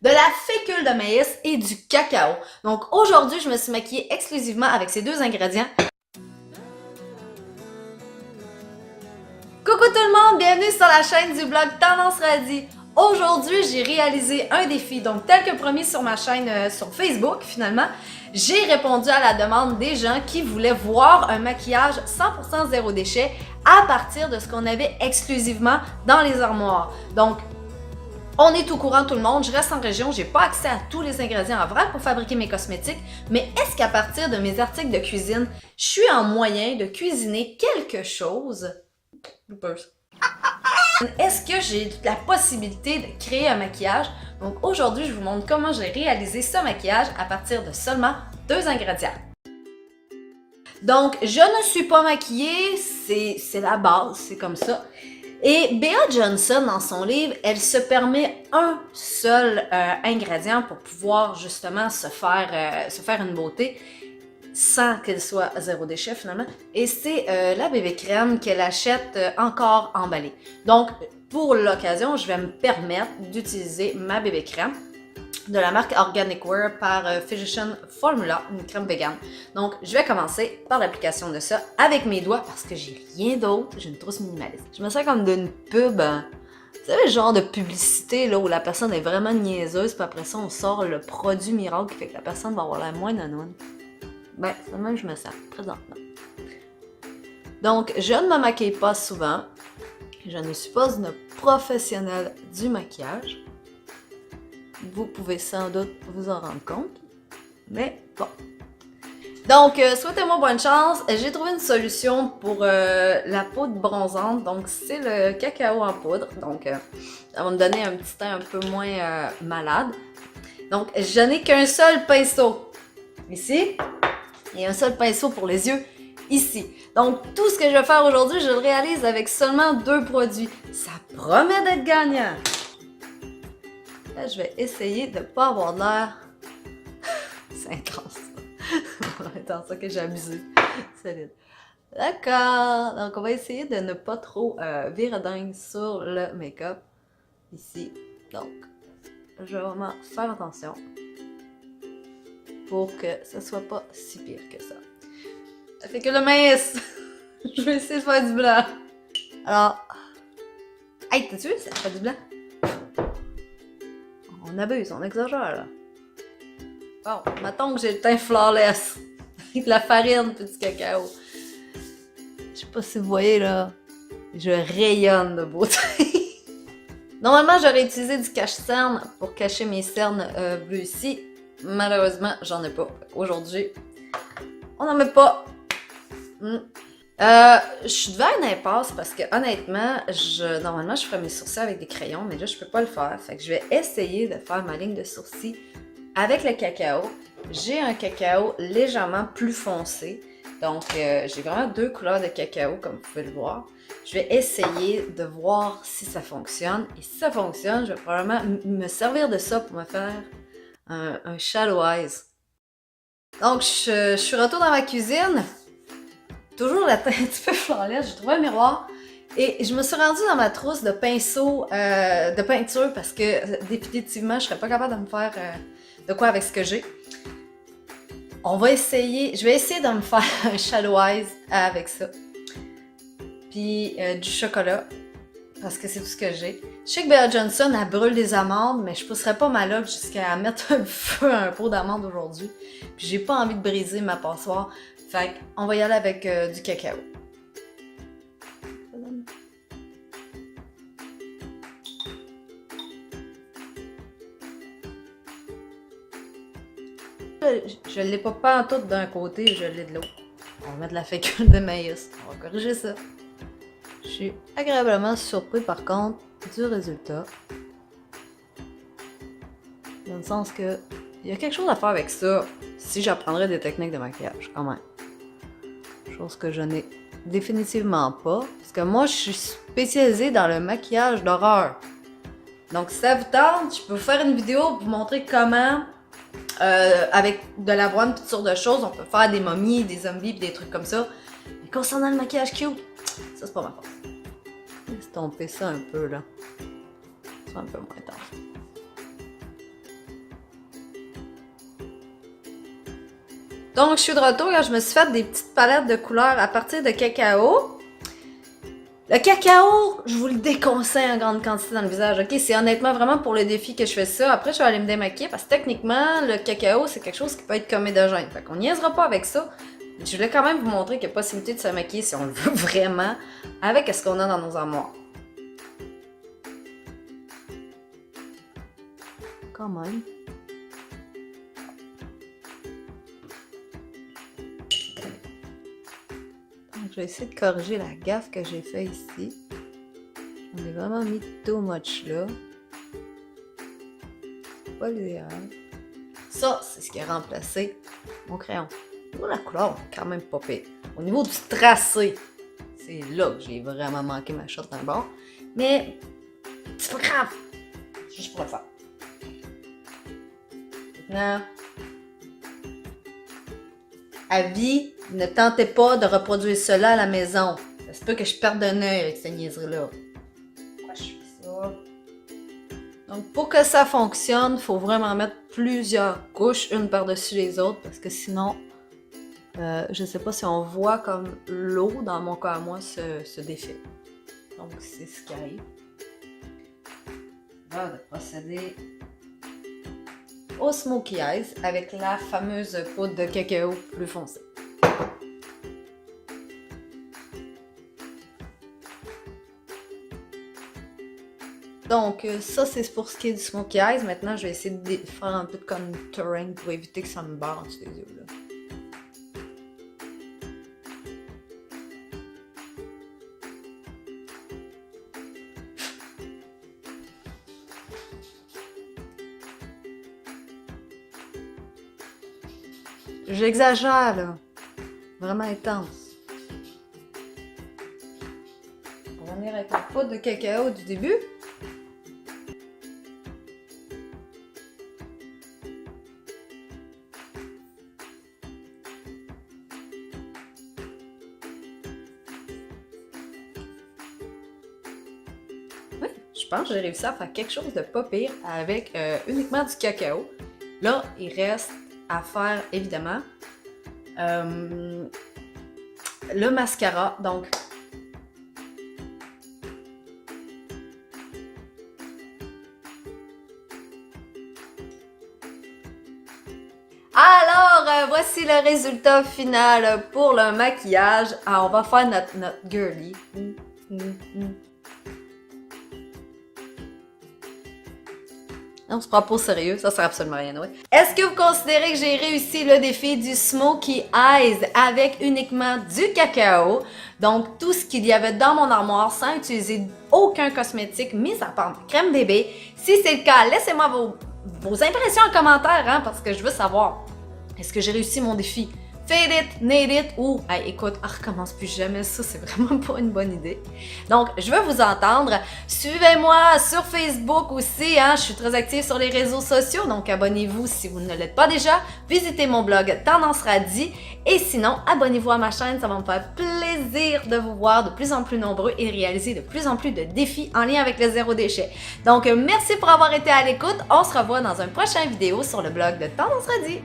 de la fécule de maïs et du cacao. Donc aujourd'hui, je me suis maquillée exclusivement avec ces deux ingrédients. Coucou tout le monde, bienvenue sur la chaîne du blog Tendance Radie. Aujourd'hui, j'ai réalisé un défi, donc tel que promis sur ma chaîne sur Facebook finalement, j'ai répondu à la demande des gens qui voulaient voir un maquillage 100% zéro déchet à partir de ce qu'on avait exclusivement dans les armoires. Donc, on est au courant tout le monde, je reste en région, j'ai pas accès à tous les ingrédients en vrac pour fabriquer mes cosmétiques, mais est-ce qu'à partir de mes articles de cuisine, je suis en moyen de cuisiner quelque chose? Est-ce que j'ai la possibilité de créer un maquillage? Donc aujourd'hui, je vous montre comment j'ai réalisé ce maquillage à partir de seulement deux ingrédients. Donc, je ne suis pas maquillée, c'est la base, c'est comme ça. Et Bea Johnson, dans son livre, elle se permet un seul ingrédient pour pouvoir justement se faire une beauté sans qu'elle soit zéro déchet finalement. Et c'est la bébé crème qu'elle achète encore emballée. Donc, pour l'occasion, je vais me permettre d'utiliser ma bébé crème de la marque Organic Wear par Physician Formula, une crème vegan. Donc, je vais commencer par l'application de ça avec mes doigts parce que j'ai rien d'autre. J'ai une trousse minimaliste. Je me sens comme d'une pub, vous savez, le genre de publicité là, où la personne est vraiment niaiseuse, puis après ça, on sort le produit miracle qui fait que la personne va avoir l'air moins nonone. Ben, c'est le même que je me sens, présentement. Donc, je ne me maquille pas souvent. Je ne suis pas une professionnelle du maquillage. Vous pouvez sans doute vous en rendre compte. Mais bon. Donc, souhaitez-moi bonne chance. J'ai trouvé une solution pour la poudre bronzante. Donc, c'est le cacao en poudre. Donc, ça va me donner un petit teint un peu moins malade. Donc, je n'ai qu'un seul pinceau. Ici. Et un seul pinceau pour les yeux. Ici. Donc, tout ce que je vais faire aujourd'hui, je le réalise avec seulement deux produits. Ça promet d'être gagnant. Là, je vais essayer de ne pas avoir l'air... C'est intense. C'est intense, ça que j'ai abusé. Solide. D'accord. Donc, on va essayer de ne pas trop virer dingue sur le make-up. Ici. Donc, je vais vraiment faire attention pour que ce soit pas si pire que ça. Ça fait que le mince! Je vais essayer de faire du blanc. Alors... Hey, t'as-tu vu? Ça fait du blanc. On abuse, on exagère là. Bon, mettons que j'ai le teint flawless. Avec la farine et du cacao. Je sais pas si vous voyez là. Je rayonne de beauté. Normalement, j'aurais utilisé du cache-cerne pour cacher mes cernes bleues ici. Malheureusement, j'en ai pas. Aujourd'hui, on n'en met pas. Je suis devant une impasse parce que honnêtement, normalement je ferais mes sourcils avec des crayons, mais là je peux pas le faire. Fait que je vais essayer de faire ma ligne de sourcils avec le cacao. J'ai un cacao légèrement plus foncé. Donc j'ai vraiment deux couleurs de cacao comme vous pouvez le voir. Je vais essayer de voir si ça fonctionne. Et si ça fonctionne, je vais probablement me servir de ça pour me faire un shallow eyes. Donc je suis retour dans ma cuisine. Toujours la teinte un petit peu flawless, j'ai trouvé un miroir et je me suis rendue dans ma trousse de pinceaux de peinture parce que définitivement je serais pas capable de me faire de quoi avec ce que j'ai. On va essayer, je vais essayer de me faire un shallow eyes avec ça. Puis du chocolat parce que c'est tout ce que j'ai. Je sais que Bea Johnson elle brûle des amandes mais je pousserais pas ma loque jusqu'à mettre un feu à un pot d'amandes aujourd'hui. Puis j'ai pas envie de briser ma passoire. Fait qu'on va y aller avec du cacao. Je l'ai pas en tout d'un côté, je l'ai de l'autre. On va mettre la fécule de maïs. On va corriger ça. Je suis agréablement surpris par contre du résultat. Dans le sens que il y a quelque chose à faire avec ça si j'apprendrais des techniques de maquillage quand même. Chose que je n'ai définitivement pas. Parce que moi, je suis spécialisée dans le maquillage d'horreur. Donc, si ça vous tente, je peux vous faire une vidéo pour vous montrer comment, avec de l'avoine et toutes sortes de choses, on peut faire des momies, des zombies et des trucs comme ça. Mais concernant le maquillage cute, ça, c'est pas ma force. Estomper ça un peu, là. C'est un peu moins tard. Donc, je suis de retour quand je me suis fait des petites palettes de couleurs à partir de cacao. Le cacao, je vous le déconseille en grande quantité dans le visage, ok? C'est honnêtement vraiment pour le défi que je fais ça. Après, je vais aller me démaquiller parce que techniquement, le cacao, c'est quelque chose qui peut être comédogène. Fait qu'on niaisera pas avec ça. Je voulais quand même vous montrer qu'il y a possibilité de se maquiller si on le veut vraiment avec ce qu'on a dans nos armoires. Quand même. Donc, je vais essayer de corriger la gaffe que j'ai fait ici. On est vraiment mis too much là. C'est pas l'idéal. Ça, c'est ce qui a remplacé mon crayon. Pour la couleur, quand même pas pire. Au niveau du tracé, c'est là que j'ai vraiment manqué ma shot d'un bord. Mais c'est pas grave. Juste pour le faire. Maintenant, avis, ne tentez pas de reproduire cela à la maison. Ça se peut que je perde un œil avec cette niaiserie-là. Pourquoi je fais ça? Donc, pour que ça fonctionne, il faut vraiment mettre plusieurs couches, une par-dessus les autres, parce que sinon, je ne sais pas si on voit comme l'eau, dans mon cas à moi, se défile. Donc, c'est ce qui arrive. On va procéder au Smokey Eyes avec la fameuse poudre de cacao plus foncée. Donc, ça, c'est pour ce qui est du Smokey Eyes. Maintenant, je vais essayer de faire un peu de contouring pour éviter que ça me barre en dessous des yeux. Là. J'exagère, là. Vraiment intense. On va venir avec la poudre de cacao du début. Oui, je pense que j'ai réussi à faire quelque chose de pas pire avec uniquement du cacao. Là, il reste à faire, évidemment, le mascara. Donc, alors, voici le résultat final pour le maquillage. Alors, on va faire notre girly. On se prend pas au sérieux, ça sert absolument rien, ouais. Est-ce que vous considérez que j'ai réussi le défi du Smokey Eyes avec uniquement du cacao? Donc, tout ce qu'il y avait dans mon armoire sans utiliser aucun cosmétique, mis à part ma crème bébé. Si c'est le cas, laissez-moi vos impressions en commentaire, hein, parce que je veux savoir, est-ce que j'ai réussi mon défi? Fade it, nail it ou hey, écoute, recommence plus jamais ça, c'est vraiment pas une bonne idée. Donc, je veux vous entendre. Suivez-moi sur Facebook aussi, hein, je suis très active sur les réseaux sociaux, donc abonnez-vous si vous ne l'êtes pas déjà. Visitez mon blog Tendance Radie et sinon, abonnez-vous à ma chaîne, ça va me faire plaisir de vous voir de plus en plus nombreux et réaliser de plus en plus de défis en lien avec le zéro déchet. Donc, merci pour avoir été à l'écoute. On se revoit dans une prochaine vidéo sur le blog de Tendance Radie.